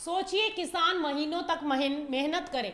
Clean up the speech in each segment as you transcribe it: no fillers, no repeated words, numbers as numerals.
सोचिए किसान महीनों तक मेहनत करे,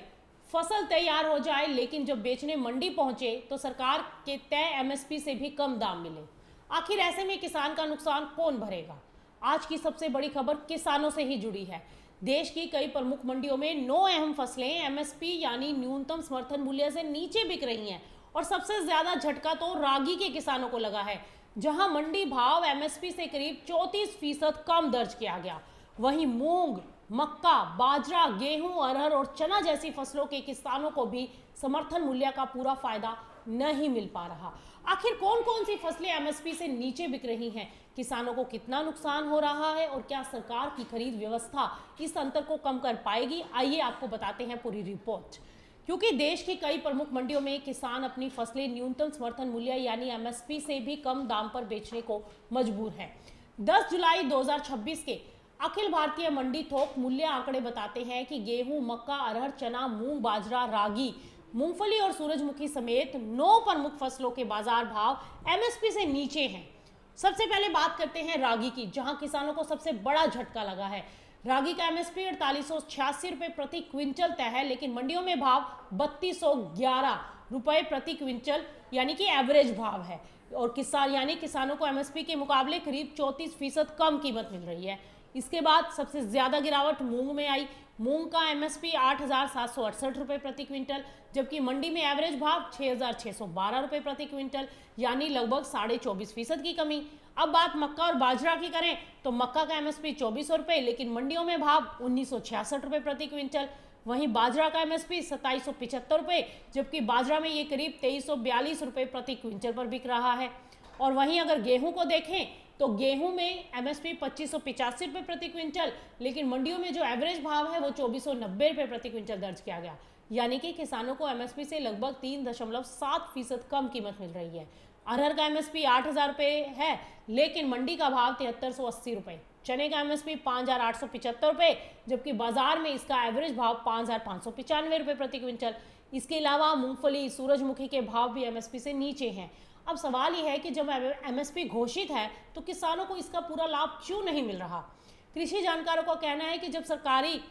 फसल तैयार हो जाए, लेकिन जब बेचने मंडी पहुंचे तो सरकार के तय एमएसपी से भी कम दाम मिले। आखिर ऐसे में किसान का नुकसान कौन भरेगा? आज की सबसे बड़ी खबर किसानों से ही जुड़ी है। देश की कई प्रमुख मंडियों में 9 अहम फसलें एमएसपी यानी न्यूनतम समर्थन मूल्य से नीचे बिक रही हैं और सबसे ज्यादा झटका तो रागी के किसानों को लगा है, जहां मंडी भाव एमएसपी से करीब 34% कम दर्ज किया गया। वहीं मूंग, मक्का, बाजरा, गेहूं, अरहर और चना जैसी फसलों के किसानों को भी समर्थन मूल्य का पूरा फायदा नहीं मिल पा रहा। आखिर कौन कौन सी फसलें एमएसपी से नीचे बिक रही हैं, किसानों को कितना नुकसान हो रहा है और क्या सरकार की खरीद व्यवस्था इस अंतर को कम कर पाएगी? आइए आपको बताते हैं पूरी रिपोर्ट। क्योंकि देश की कई प्रमुख मंडियों में किसान अपनी फसलें न्यूनतम समर्थन मूल्य यानी एमएसपी से भी कम दाम पर बेचने को मजबूर हैं। 10 जुलाई 2026 के अखिल भारतीय मंडी थोक मूल्य आंकड़े बताते हैं कि गेहूं, मक्का, अरहर, चना, मूंग, बाजरा, रागी, मूंगफली और सूरजमुखी समेत 9 प्रमुख फसलों के बाजार भाव एमएसपी से नीचे हैं। सबसे पहले बात करते हैं रागी की, जहां किसानों को सबसे बड़ा झटका लगा है। रागी का एमएसपी 4886 रुपए प्रति क्विंटल तय है, लेकिन मंडियों में भाव 3211 रुपए प्रति क्विंटल यानी कि एवरेज भाव है और किसानों को एमएसपी के मुकाबले करीब 34% कम कीमत मिल रही है। इसके बाद सबसे ज्यादा गिरावट मूंग में आई। मूंग का एमएसपी 8768 रुपए प्रति क्विंटल, जबकि मंडी में एवरेज भाव 6612 रुपए प्रति क्विंटल यानी लगभग 24.5% की कमी। अब बात मक्का और बाजरा की करें तो मक्का का एमएसपी 2400 रुपए, लेकिन मंडियों में भाव 1966 रुपए प्रति क्विंटल। वहीं बाजरा का एमएसपी 2775 रुपए, जबकि बाजरा में ये करीब 2342 रुपए प्रति क्विंटल पर बिक रहा है। और वहीं अगर गेहूं को देखें तो गेहूं में एमएसपी 2585 रुपए प्रति क्विंटल, लेकिन मंडियों में जो एवरेज भाव है वो 2490 रुपए प्रति क्विंटल दर्ज किया गया, यानी कि किसानों को एमएसपी से लगभग 3.7% कम कीमत मिल रही है। अरहर का एमएसपी 8000 रुपए है, लेकिन मंडी का भाव 7380 रुपए। चने का एमएसपी 5875 रुपए, जबकि बाजार में इसका एवरेज भाव 5595 रुपए प्रति क्विंटल। इसके अलावा मूंगफली, सूरजमुखी के भाव भी एमएसपी से नीचे हैं। अब सवाल यह है कि जब एमएसपी घोषित है तो किसानों को इसका पूरा लाभ क्यों नहीं मिल रहा? कृषि जानकारों का कहना है कि जब सरकारी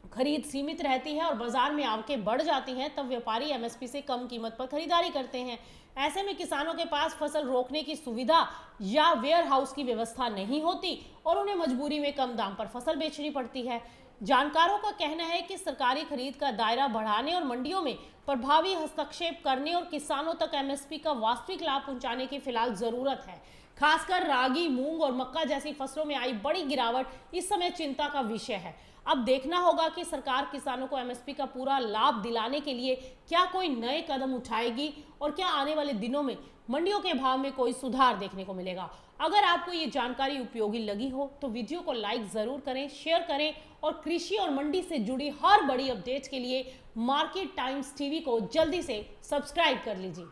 खरीद सीमित रहती है और बाजार में आवकें बढ़ जाती हैं, तब व्यापारी एमएसपी से कम कीमत पर खरीदारी करते हैं। ऐसे में किसानों के पास फसल रोकने की सुविधा या वेयर हाउस की व्यवस्था नहीं होती और उन्हें मजबूरी में कम दाम पर फसल बेचनी पड़ती है। जानकारों का कहना है कि सरकारी खरीद का दायरा बढ़ाने और मंडियों में प्रभावी हस्तक्षेप करने और किसानों तक एमएसपी का वास्तविक लाभ पहुंचाने की फिलहाल जरूरत है। खासकर रागी, मूंग और मक्का जैसी फसलों में आई बड़ी गिरावट इस समय चिंता का विषय है। अब देखना होगा कि सरकार किसानों को एमएसपी का पूरा लाभ दिलाने के लिए क्या कोई नए कदम उठाएगी और क्या आने वाले दिनों में मंडियों के भाव में कोई सुधार देखने को मिलेगा। अगर आपको ये जानकारी उपयोगी लगी हो तो वीडियो को लाइक जरूर करें, शेयर करें और कृषि और मंडी से जुड़ी हर बड़ी अपडेट्स के लिए मार्केट टाइम्स टीवी को जल्दी से सब्सक्राइब कर लीजिए।